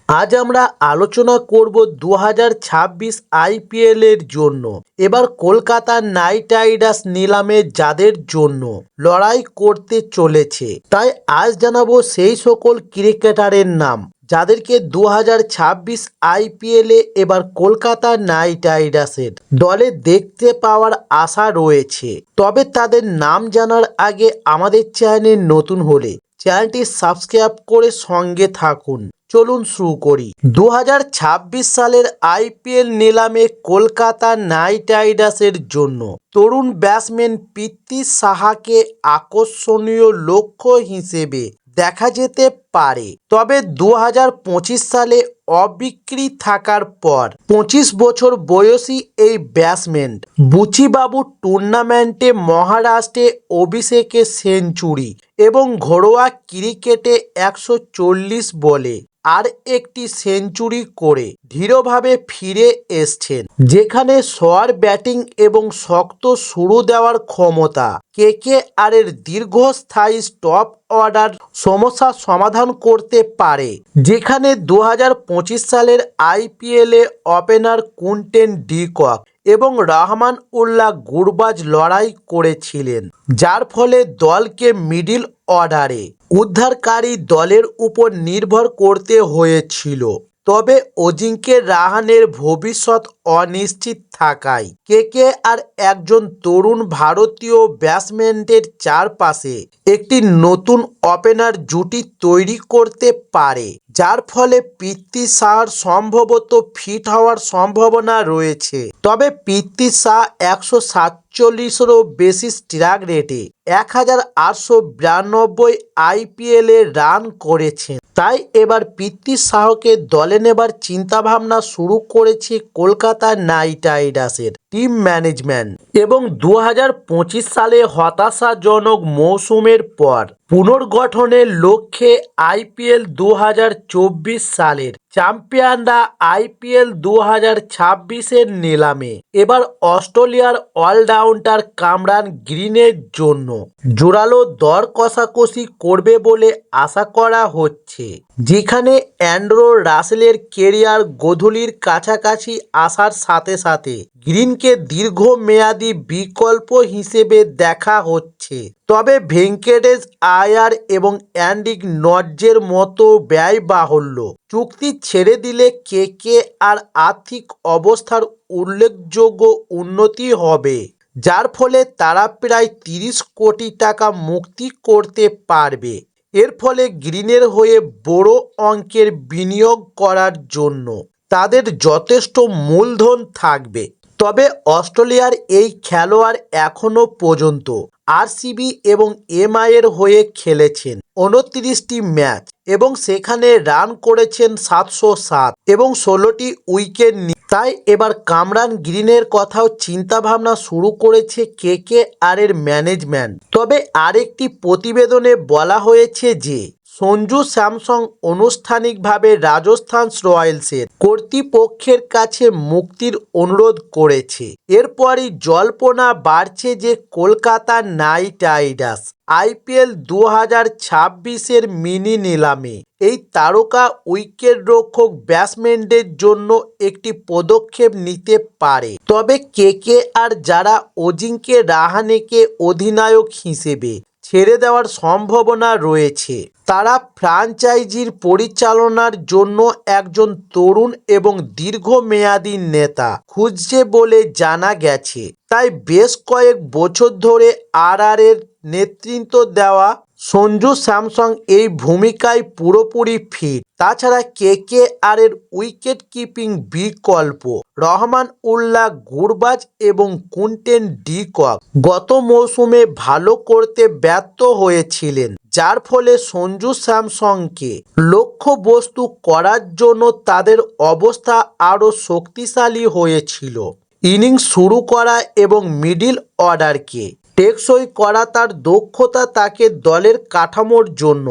আজ আমরা আলোচনা করব 2026 আইপিএল এর জন্য। এবার কলকাতা নাইট রাইডার্স নিলামে যাদের জন্য লড়াই করতে চলেছে, তাই আজ জানাবো সেই সকল ক্রিকেটারের নাম যাদেরকে 2026 আইপিএলে এবার কলকাতা নাইট রাইডার্সের দলে দেখতে পাওয়ার আশা রয়েছে। তবে তাদের নাম জানার আগে আমাদের চ্যানেল নতুন হলে চ্যানেলটি সাবস্ক্রাইব করে সঙ্গে থাকুন। চলুন শুরু করি। 2026 সালের আইপিএল নিলামে কলকাতা নাইট রাইডার্সের জন্য তরুণ ব্যাটসম্যান পৃথ্বী সাহাকে আকর্ষণীয় লক্ষ্য হিসেবে দেখা যেতে পারে। তবে 2025 সালে অবিক্রি থাকার পর 25 বছর বয়সী এই ব্যাটসম্যান বুচিবাবু টুর্নামেন্টে মহারাষ্ট্রে অভিষেকে সেঞ্চুরি এবং ঘরোয়া ক্রিকেটে 140 বলে আর একটি সেঞ্চুরি করে ধীরভাবে ফিরে এসছেন, যেখানে সোয়ার ব্যাটিং এবং শক্ত শুরু দেওয়ার ক্ষমতা কেকেআর এর দীর্ঘস্থায়ী স্টপ অর্ডার সমস্যা সমাধান করতে পারে। যেখানে 2025 সালের আইপিএলে ওপেনার কুইন্টন ডি কক এবং রহমান উল্লাহ গুরবাজ লড়াই করেছিলেন, যার ফলে দলকে মিডল অর্ডারে উদ্ধারকারী দলের উপর নির্ভর করতে হয়েছিল। তবে অজিঙ্ক্য রাহানের ভবিষ্যৎ অনিশ্চিত থাকায় কেকেআর একজন তরুণ ভারতীয় ব্যাটসম্যানের চারপাশে একটি নতুন ওপেনার জুটি তৈরি করতে পারে, যার ফলে পৃথ্বী শাহর সম্ভবত ফিট হওয়ার সম্ভাবনা রয়েছে। তবে পৃথ্বী শাহ 147-এরও বেশি স্ট্রাইক রেটে 1892 আইপিএলে রান করেছেন। তাই এবার পৃথ্বী শাহকে দলে নেবার চিন্তাভাবনা শুরু করেছে কলকাতা নাইট রাইডার্সের টিম ম্যানেজমেন্ট। এবং 2025 সালে হতাশাজনক মৌসুমের পর পুনর্গঠনের লক্ষ্যে আইপিএল 2024 সালের চ্যাম্পিয়নরা আইপিএল 2026-এর নিলামে এবার অস্ট্রেলিয়ার অলরাউন্ডার কামরান গ্রিনের জন্য জোরালো দর কষাকষি করবে বলে আশা করা হচ্ছে, যেখানে অ্যান্ড্রু রাসেলের কেরিয়ার গোধূলির কাছাকাছি আসার সাথে সাথে গ্রিনকে দীর্ঘমেয়াদী বিকল্প হিসেবে দেখা হচ্ছে। তবে ভেঙ্কটেশ আয়ার এবং অ্যান্ডি নটজের মতো ব্যয়বাহুল্য চুক্তি ছেড়ে দিলে কেকেআর আর্থিক অবস্থার উল্লেখযোগ্য উন্নতি হবে, যার ফলে তারা প্রায় 30 কোটি টাকা মুক্তি করতে পারবে। এর ফলে গ্রিনের হয়ে বড় অঙ্কের বিনিয়োগ করার জন্য তাদের যথেষ্ট মূলধন থাকবে। তবে অস্ট্রেলিয়ার এই খেলোয়াড় এখনও পর্যন্ত আরসিবি এবং এমআইয়ের হয়ে খেলেছেন 29টি ম্যাচ এবং সেখানে রান করেছেন 707 এবং 16টি উইকেট নিয়ে। তাই এবার কামরান গ্রিনের কথাও চিন্তাভাবনা শুরু করেছে কেকেআর এর ম্যানেজমেন্ট। তবে আরেকটি প্রতিবেদনে বলা হয়েছে যে সঞ্জু স্যামসন আনুষ্ঠানিকভাবে রাজস্থান রয়্যালসের কর্তৃপক্ষের কাছে মুক্তির অনুরোধ করেছে। এরপরই জল্পনা বাড়ছে যে কলকাতা নাইট রাইডার্স আইপিএল 2026-এর মিনি নিলামে এই তারকা উইকেটরক্ষক ব্যাটসম্যানদের জন্য একটি পদক্ষেপ নিতে পারে। তবে কেকেআর যারা অজিঙ্ক্য রাহানেকে অধিনায়ক হিসেবে ছেড়ে দেওয়ার সম্ভাবনা রয়েছে, তারা ফ্র্যাঞ্চাইজির পরিচালনার জন্য একজন তরুণ এবং দীর্ঘমেয়াদী নেতা খুঁজছে বলে জানা গেছে। তাই বেশ কয়েক বছর ধরে আরআরের নেতৃত্ব দেওয়া সঞ্জু স্যামসন এই ভূমিকায় পুরোপুরি ফিট। তাছাড়া কেকেআর এর উইকেট কিপিং বিকল্প রহমান উল্লাহ গুরবাজ এবং কুইন্টন ডি কক গত মৌসুমে ভালো করতে ব্যর্থ হয়েছিলেন, যার ফলে সঞ্জু স্যামসনকে লক্ষ্যবস্তু করার জন্য তাদের অবস্থা আরও শক্তিশালী হয়েছিল। ইনিংস শুরু করা এবং মিডল অর্ডারকে টেকসই করা তার দক্ষতা তাকে দলের কাঠামোর জন্য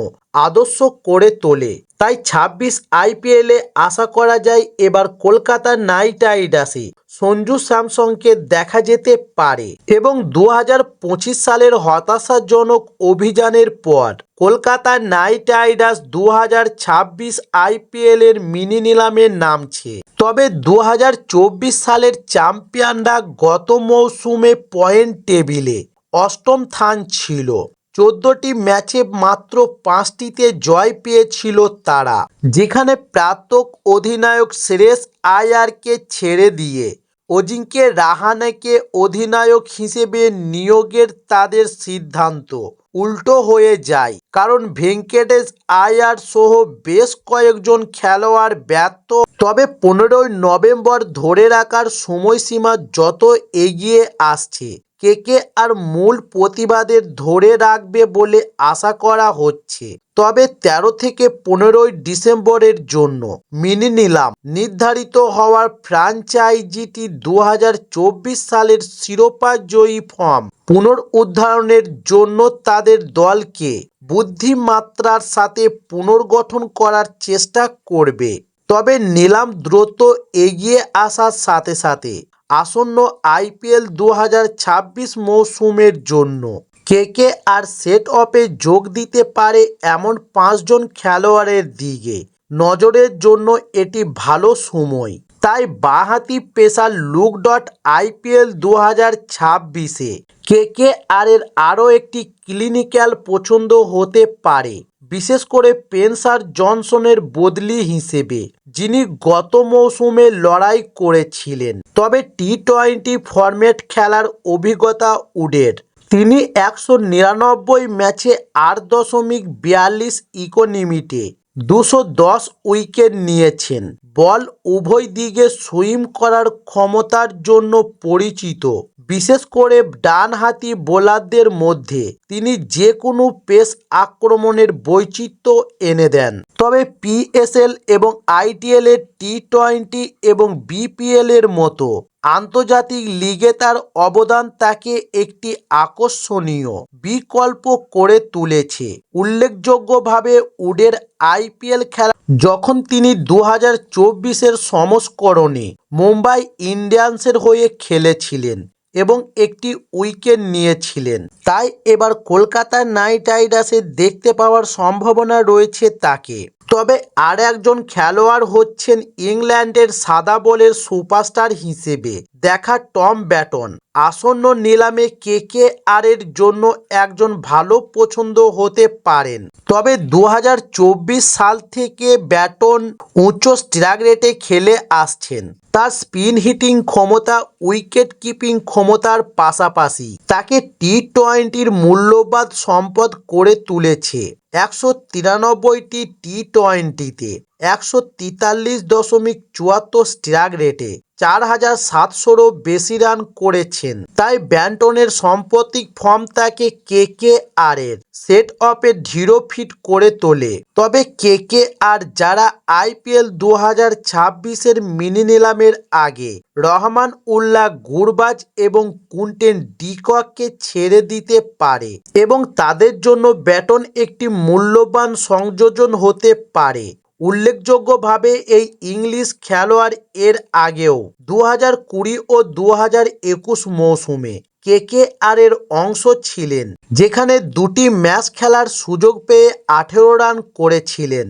আদর্শ করে তোলে। তাই ২৬ আইপিএলে আশা করা যায় এবার কলকাতা নাইট রাইডার্সে সঞ্জু স্যামসনকে দেখা যেতে পারে এবং ২০২৫ সালের হতাশাজনক অভিযানের পর কলকাতা নাইট রাইডার্স ২০২৬ আইপিএলের মিনি নিলামে নামছে। তবে ২০২৪ সালের চ্যাম্পিয়নরা গত মৌসুমে পয়েন্ট টেবিলে অষ্টম স্থান ছিল। ১৪টি ম্যাচে মাত্র ৫টিতে জয় পেয়েছিল তারা, যেখানে প্রাক্তন অধিনায়ক শ্রেয়স আয়ারকে ছেড়ে দিয়ে অজিঙ্ক্য রাহানেকে অধিনায়ক হিসেবে নিয়োগের তাদের সিদ্ধান্ত উল্টো হয়ে যায়, কারণ ভেঙ্কটেশ আয়ার সহ বেশ কয়েকজন খেলোয়াড় ব্যর্থ। তবে ১৫ই নভেম্বর ধরে রাখার সময়সীমা যত এগিয়ে আসছে, কেকেআর মূল প্রতিবাদের ধরে রাখবে বলে আশা করা হচ্ছে। তবে ১৩ থেকে ১৫ই ডিসেম্বরের জন্য মিনি নিলাম নির্ধারিত হওয়ার ফ্র্যাঞ্চাইজিটি ২০২৪ সালের শিরোপা জয়ী ফর্ম পুনরুদ্ধারের জন্য তাদের দলকে বুদ্ধিমাত্রার সাথে পুনর্গঠন করার চেষ্টা করবে। তবে নিলাম দ্রুত এগিয়ে আসার সাথে সাথে আসন্ন আইপিএল ২০২৬ মৌসুমের জন্য কেকেআর সেট আপে যোগ দিতে পারে এমন ৫ জন খেলোয়াড়ের দিকে নজরের জন্য এটি ভালো সময়। তাই বাঁহাতি পেসার লুক ডট আইপিএল ২০২৬-এ কেকেআরের আরও একটি ক্লিনিক্যাল পছন্দ হতে পারে, বিশেষ করে স্পেন্সার জনসনের বদলি হিসেবে, যিনি গত মৌসুমে লড়াই করেছিলেন। তবে টি-২০ ফরম্যাট খেলার অভিজ্ঞতা উডের। তিনি ১৯৯ ম্যাচে ৮.৪২ ইকোনমিতে ২১০ উইকেট নিয়েছেন। বল উভয় দিকে সুইং করার ক্ষমতার জন্য পরিচিত, বিশেষ করে ডানহাতি বোলারদের মধ্যে তিনি যে কোনো পেস আক্রমণের বৈচিত্র্য এনে দেন। তবে পিএসএল এবং আইপিএল এর টি-২০ এবং বিপিএল এর মতো আন্তর্জাতিক লিগে তার অবদান তাকে একটি আকর্ষণীয় বিকল্প করে তুলেছে। উল্লেখযোগ্যভাবে উডের আইপিএল খেলা যখন তিনি ২০২৪-এর সংস্করণে মুম্বাই ইন্ডিয়ান্সের হয়ে খেলেছিলেন এবং একটি উইকেট নিয়েছিলেন। তাই এবার কলকাতা নাইট রাইডার্সে দেখতে পাওয়ার সম্ভাবনা রয়েছে তাকে। তবে আর একজন খেলোয়াড় হচ্ছেন ইংল্যান্ডের সাদা বলের সুপারস্টার হিসেবে দেখা টম ব্যাটন। আসন্ন নিলামে কেকেআরের জন্য একজন ভালো পছন্দ হতে পারেন। তবে ২০২৪ সাল থেকে ব্যাটন উচ্চ স্ট্রাইক রেটে খেলে আসছেন। তার স্পিন হিটিং ক্ষমতা উইকেট কিপিং ক্ষমতার পাশাপাশি তাকে টি-২০-র মূল্যবান সম্পদ করে তুলেছে। ১৯৩টি টি-২০-তে ১৪৩.৭৪ স্ট্রাইক রেটে ৪,৭০০রও বেশি রান করেছেন। তাই ব্যাটনের সাম্প্রতিক ফর্ম তাকে কেকেআরের সেট আপে দৃঢ় ফিট করে তোলে। তবে কেকেআর যারা আইপিএল ২০২৬-এর মিনি নিলামের আগে রহমান উল্লাহ গুরবাজ এবং কুইন্টন ডিকককে ছেড়ে দিতে পারে এবং তাদের জন্য ব্যাটন একটি মূল্যবান সংযোজন হতে পারে। উল্লেখযোগ্যভাবে এই ইংলিশ খেলোয়াড় এর আগেও ২০২০ ও ২০২১ মৌসুমে কেকেআরের অংশ ছিলেন, যেখানে দুটি ম্যাচ খেলার সুযোগ পেয়ে ১৮ রান করেছিলেন।